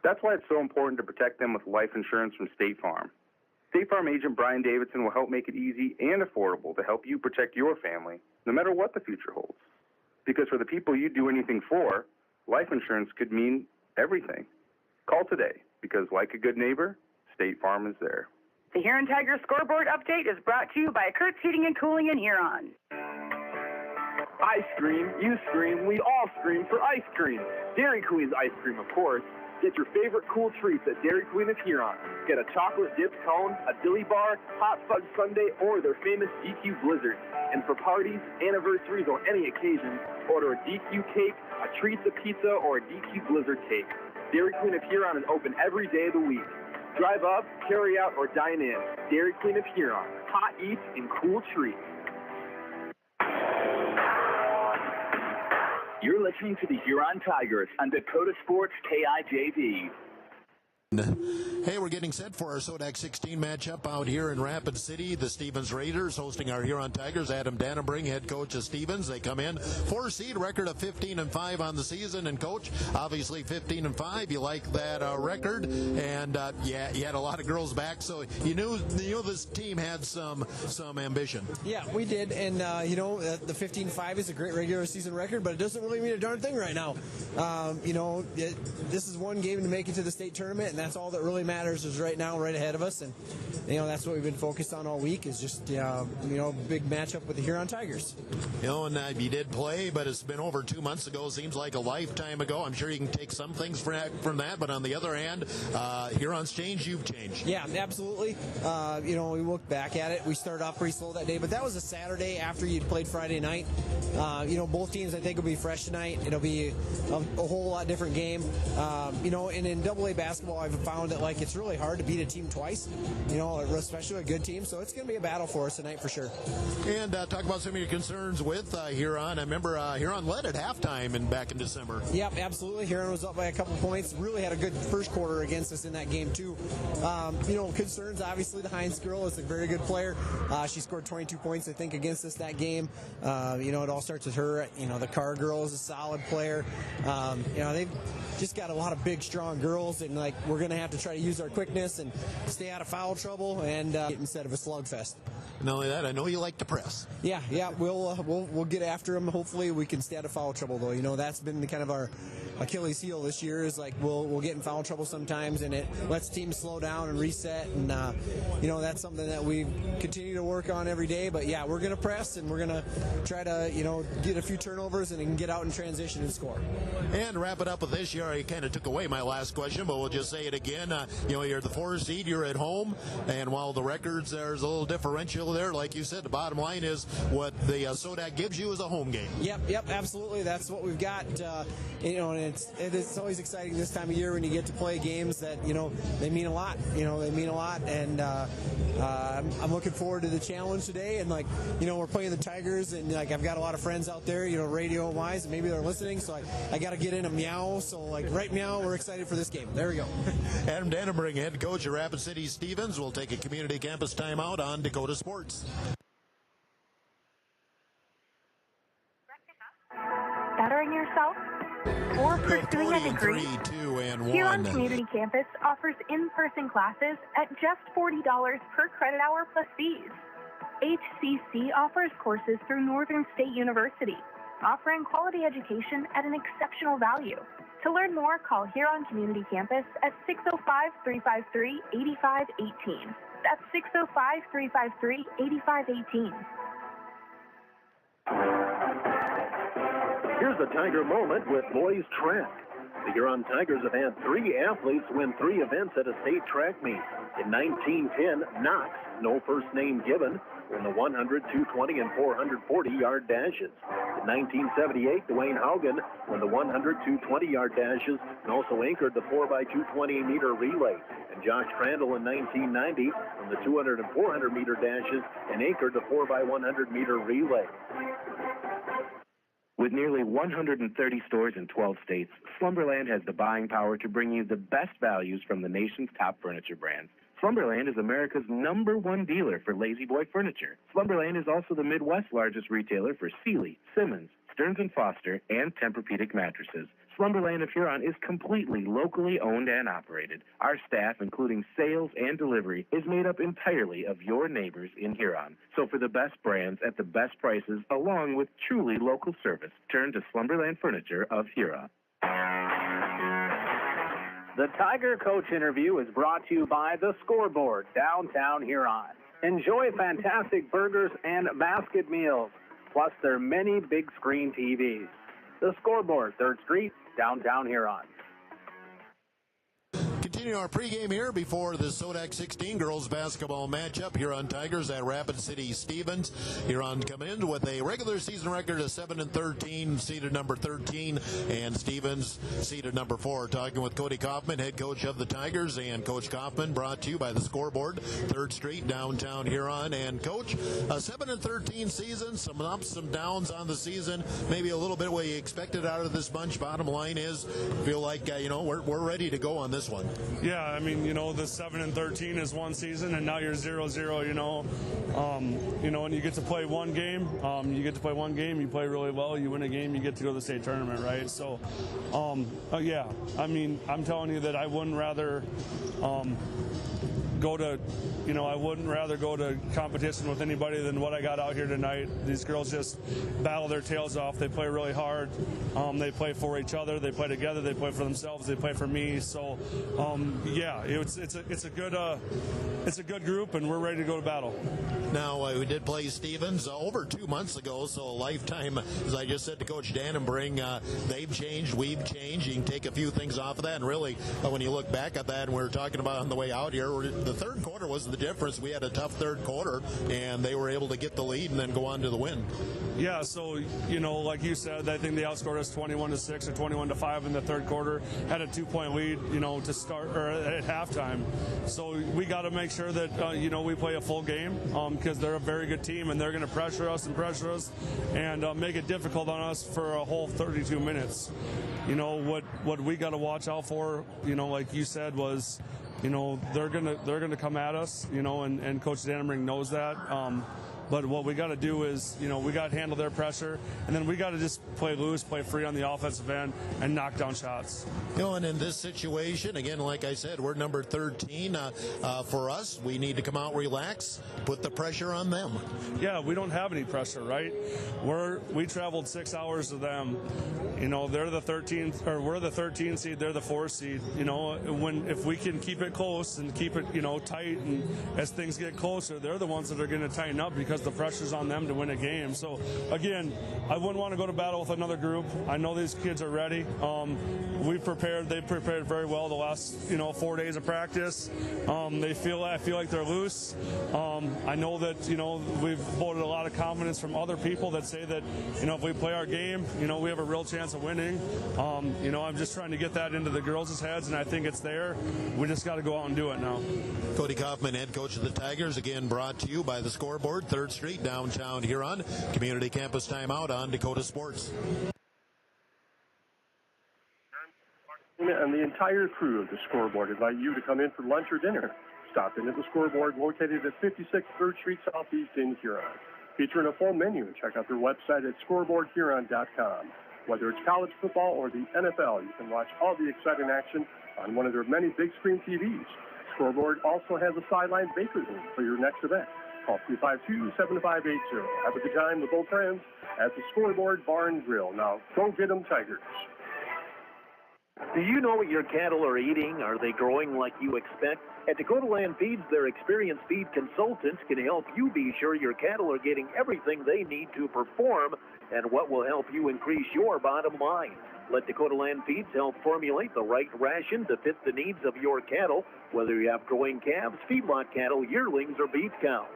That's why it's so important to protect them with life insurance from State Farm. State Farm agent Brian Davidson will help make it easy and affordable to help you protect your family, no matter what the future holds. Because for the people you do anything for, life insurance could mean everything. Call today, because like a good neighbor, State Farm is there. The Huron Tigers scoreboard update is brought to you by Kurt's Heating and Cooling in Huron. I scream, you scream, we all scream for ice cream. Dairy Queen's ice cream, of course. Get your favorite cool treats at Dairy Queen of Huron. Get a chocolate dipped cone, a dilly bar, hot fudge sundae, or their famous DQ Blizzard. And for parties, anniversaries, or any occasion, order a DQ cake, a Treats Pizza, or a DQ Blizzard cake. Dairy Queen of Huron is open every day of the week. Drive up, carry out, or dine in. Dairy Queen of Huron. Hot eats and cool treats. You're listening to the Huron Tigers on Dakota Sports KIJV. Hey, we're getting set for our SODAC 16 matchup out here in Rapid City. The Stevens Raiders hosting our Huron Tigers. Adam Danubring, head coach of Stevens. They come in 4-seed, record of 15-5 on the season. And coach, obviously 15-5. You like that record? And yeah, you had a lot of girls back, so you knew this team had some ambition. Yeah, we did. And the 15-5 is a great regular season record, but it doesn't really mean a darn thing right now. This is one game to make it to the state tournament, and that's all that really matters is right now, right ahead of us. And, that's what we've been focused on all week is just, big matchup with the Huron Tigers. And you did play, but it's been over 2 months ago. Seems like a lifetime ago. I'm sure you can take some things from that, but on the other hand, Huron's changed, you've changed. Yeah, absolutely. We look back at it. We started off pretty slow that day, but that was a Saturday after you'd played Friday night. Both teams, I think, will be fresh tonight. It'll be a whole lot different game. And in AA basketball, I've found that, it's really hard to beat a team twice, especially a good team. So it's going to be a battle for us tonight for sure. And talk about some of your concerns with Huron. I remember Huron led at halftime back in December. Yep, absolutely. Huron was up by a couple points. Really had a good first quarter against us in that game, too. Concerns, obviously, the Hines girl is a very good player. She scored 22 points, I think, against us that game. It all starts with her. The Carr girl is a solid player. They've just got a lot of big, strong girls, and we're going to have to try to use our quickness and stay out of foul trouble and instead of a slugfest. Not only that, I know you like to press. Yeah, we'll get after them. Hopefully, we can stay out of foul trouble, though. That's been the kind of our Achilles heel this year is we'll get in foul trouble sometimes, and it lets teams slow down and reset, and that's something that we continue to work on every day. But yeah, we're going to press, and we're going to try to get a few turnovers and get out in transition and score. And wrap it up with this. You already kind of took away my last question, but we'll just say it again. You're the 4 seed, you're at home, and while the records there's a little differential there, like you said, the bottom line is what the SODAC gives you is a home game. Yep, absolutely. That's what we've got. And it's always exciting this time of year when you get to play games that they mean a lot. They mean a lot, and I'm looking forward to the challenge today. And we're playing the Tigers, and I've got a lot of friends out there, radio wise, and maybe they're listening. So I got to get in a meow. So right meow, we're excited for this game. There we go. Adam Danubring, head coach of Rapid City Stevens, will take a community campus timeout on Dakota Sports. Bettering yourself or pursuing a degree? 3-2-1. Huron Community Campus offers in-person classes at just $40 per credit hour plus fees. HCC offers courses through Northern State University, offering quality education at an exceptional value. To learn more, call Huron Community Campus at 605-353-8518. That's 605-353-8518. Here's a Tiger moment with boys track. The Huron Tigers have had 3 athletes win 3 events at a state track meet. In 1910, Knox, no first name given, won the 100, 220, and 440-yard dashes. In 1978, Dwayne Haugen won the 100, 220-yard dashes and also anchored the 4x220-meter relay. And Josh Crandall in 1990 won the 200 and 400-meter dashes and anchored the 4x100-meter relay. With nearly 130 stores in 12 states, Slumberland has the buying power to bring you the best values from the nation's top furniture brands. Slumberland is America's #1 dealer for Lazy Boy furniture. Slumberland is also the Midwest's largest retailer for Sealy, Simmons, Stearns & Foster, and Tempur-Pedic mattresses. Slumberland of Huron is completely locally owned and operated. Our staff, including sales and delivery, is made up entirely of your neighbors in Huron. So for the best brands at the best prices, along with truly local service, turn to Slumberland Furniture of Huron. The Tiger Coach interview is brought to you by The Scoreboard, downtown Huron. Enjoy fantastic burgers and basket meals, plus their many big screen TVs. The Scoreboard, 3rd Street, downtown Huron. Continue our pregame here before the SODAC 16 girls basketball matchup. Huron Tigers at Rapid City Stevens. Huron come in with a regular season record of 7-13, seeded number 13, and Stevens seeded number 4. Talking with Coach Coffman, head coach of the Tigers, and Coach Coffman, brought to you by the Scoreboard, 3rd Street, downtown Huron. And Coach, a 7-13 season, some ups, some downs on the season, maybe a little bit what you expected out of this bunch. Bottom line is, feel like we're ready to go on this one. Yeah, I mean, the 7-13 is one season, and now you're 0-0. And you get to play one game. You play really well. You win a game, you get to go to the state tournament, right? So, yeah, I mean, I'm telling you that I wouldn't rather go to competition with anybody than what I got out here tonight. These girls just battle their tails off. They play really hard. They play for each other. They play together. They play for themselves. They play for me. So, yeah, it's a good group, and we're ready to go to battle. Now, we did play Stevens over 2 months ago, so a lifetime, as I just said to Coach Danubring, they've changed, we've changed. You can take a few things off of that, and really, when you look back at that, and we were talking about on the way out here, the third quarter was the difference. We had a tough third quarter, and they were able to get the lead and then go on to the win. Yeah, so, like you said, I think they outscored us 21-6 or 21-5 in the third quarter, had a 2-point lead, to start or at halftime. So we got to make sure that, we play a full game because they're a very good team, and they're going to pressure us and make it difficult on us for a whole 32 minutes. What we got to watch out for, like you said, was, they're gonna come at us, and Coach Danubring knows that. But what we got to do is, we got to handle their pressure, and then we got to just play loose, play free on the offensive end, and knock down shots. And in this situation, again, like I said, we're number 13. For us, we need to come out, relax, put the pressure on them. Yeah, we don't have any pressure, right? We traveled 6 hours to them. They're the 13th, or we're the 13th seed. They're the 4th seed. If we can keep it close and keep it, tight, and as things get closer, they're the ones that are going to tighten up because the pressure's on them to win a game. So, again, I wouldn't want to go to battle with another group. I know these kids are ready. They've prepared very well the last, 4 days of practice. I feel like they're loose. I know that, we've voted a lot of confidence from other people that say that, if we play our game, we have a real chance of winning. I'm just trying to get that into the girls' heads, and I think it's there. We just got to go out and do it now. Coach Coffman, head coach of the Tigers, again brought to you by the Scoreboard, 3rd Street, downtown Huron. Community Campus timeout on Dakota Sports. And the entire crew of the Scoreboard invite you to come in for lunch or dinner. Stop in at the Scoreboard, located at 56 3rd Street Southeast in Huron. Featuring a full menu, check out their website at scoreboardhuron.com. Whether it's college football or the NFL, you can watch all the exciting action on one of their many big screen TVs. Scoreboard also has a sideline bakery room for your next event. Call 352-7580. Have a good time with old friends at the Scoreboard Bar and Grill. Now, go get them, Tigers. Do you know what your cattle are eating? Are they growing like you expect? At Dakota Land Feeds, their experienced feed consultants can help you be sure your cattle are getting everything they need to perform and what will help you increase your bottom line. Let Dakota Land Feeds help formulate the right ration to fit the needs of your cattle, whether you have growing calves, feedlot cattle, yearlings, or beef cows.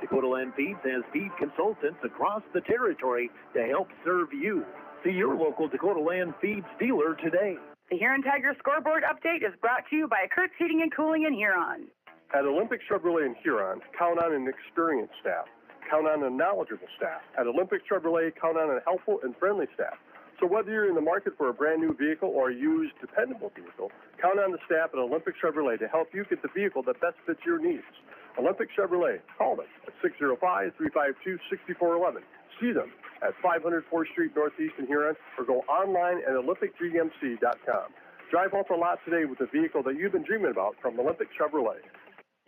Dakota Land Feeds has feed consultants across the territory to help serve you. See your local Dakota Land Feeds dealer today. The Huron Tigers Scoreboard Update is brought to you by Kurt's Heating and Cooling in Huron. At Olympic Chevrolet in Huron, count on an experienced staff. Count on a knowledgeable staff. At Olympic Chevrolet, count on a helpful and friendly staff. So whether you're in the market for a brand new vehicle or a used, dependable vehicle, count on the staff at Olympic Chevrolet to help you get the vehicle that best fits your needs. Olympic Chevrolet, call them at 605-352-6411. See them at 500 4th Street Northeast in Huron, or go online at olympicgmc.com. Drive off the lot today with the vehicle that you've been dreaming about from Olympic Chevrolet.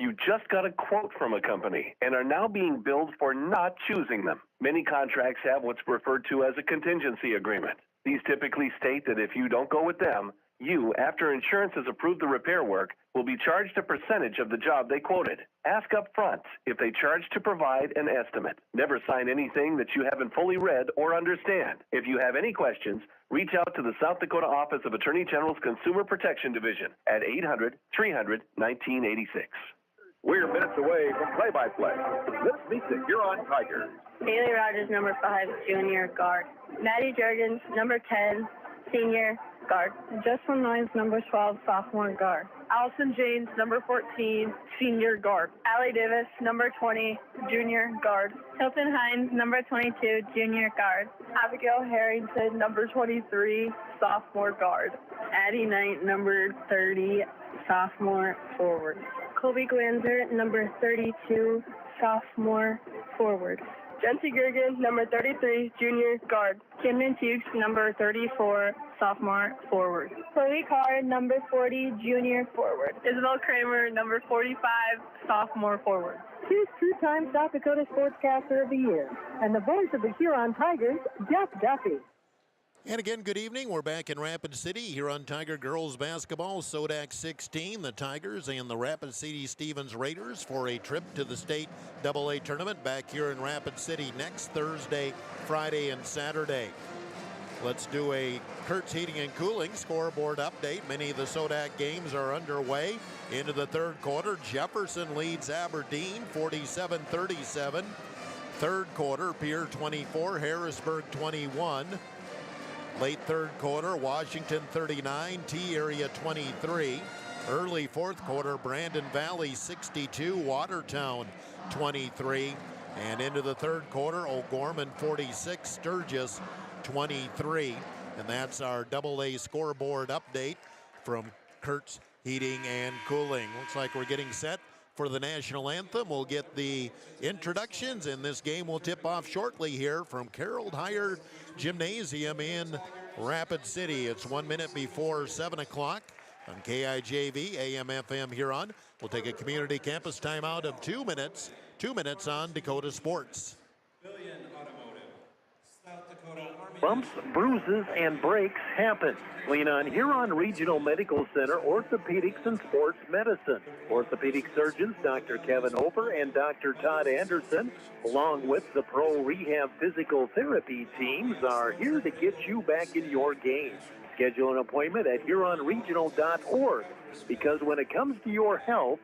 You just got a quote from a company and are now being billed for not choosing them. Many contracts have what's referred to as a contingency agreement. These typically state that if you don't go with them, you, after insurance has approved the repair work, will be charged a percentage of the job they quoted. Ask up front if they charge to provide an estimate. Never sign anything that you haven't fully read or understand. If you have any questions, reach out to the South Dakota Office of Attorney General's Consumer Protection Division at 800-300-1986. We're minutes away from play-by-play. Let's meet the Huron Tigers. Haley Rogers, number 5, junior guard. Maddie Jurgens, number 10, senior guard. Justin Lyons, number 12, sophomore guard. Allison James, number 14, senior guard. Allie Davis, number 20, junior guard. Hilton Hines, number 22, junior guard. Abigail Harrington, number 23, sophomore guard. Addie Knight, number 30, sophomore forward. Colby Glanzer, number 32, sophomore forward. Jency Gergen, number 33, junior guard. Kimden Fuchs, number 34, sophomore forward. Chloe Carr, number 40, junior forward. Isabel Kramer, number 45, sophomore forward. Choose two-time South Dakota Sportscaster of the Year and the voice of the Huron Tigers, Jeff Duffy. And again, good evening. We're back in Rapid City here on Tiger Girls Basketball, SODAC 16. The Tigers and the Rapid City Stevens Raiders for a trip to the state AA tournament back here in Rapid City next Thursday, Friday, and Saturday. Let's do a Kurtz Heating and Cooling scoreboard update. Many of the SODAC games are underway. Into the third quarter, Jefferson leads Aberdeen 47-37. Third quarter, Pierre 24, Harrisburg 21. Late third quarter, Washington 39, T-Area 23. Early fourth quarter, Brandon Valley 62, Watertown 23. And into the third quarter, O'Gorman 46, Sturgis 23. And that's our AA scoreboard update from Kurtz Heating and Cooling. Looks like we're getting set for the national anthem. We'll get the introductions, and this game will tip off shortly here from Carroll Higher Gymnasium in Rapid City. It's 1 minute before 7 o'clock on KIJV AM/FM Huron. We'll take a community campus timeout of 2 minutes. 2 minutes on Dakota Sports. Bumps, bruises, and breaks happen. Lean on Huron Regional Medical Center Orthopedics and Sports Medicine. Orthopedic surgeons Dr. Kevin Hofer and Dr. Todd Anderson, along with the Pro Rehab Physical Therapy teams, are here to get you back in your game. Schedule an appointment at HuronRegional.org, because when it comes to your health,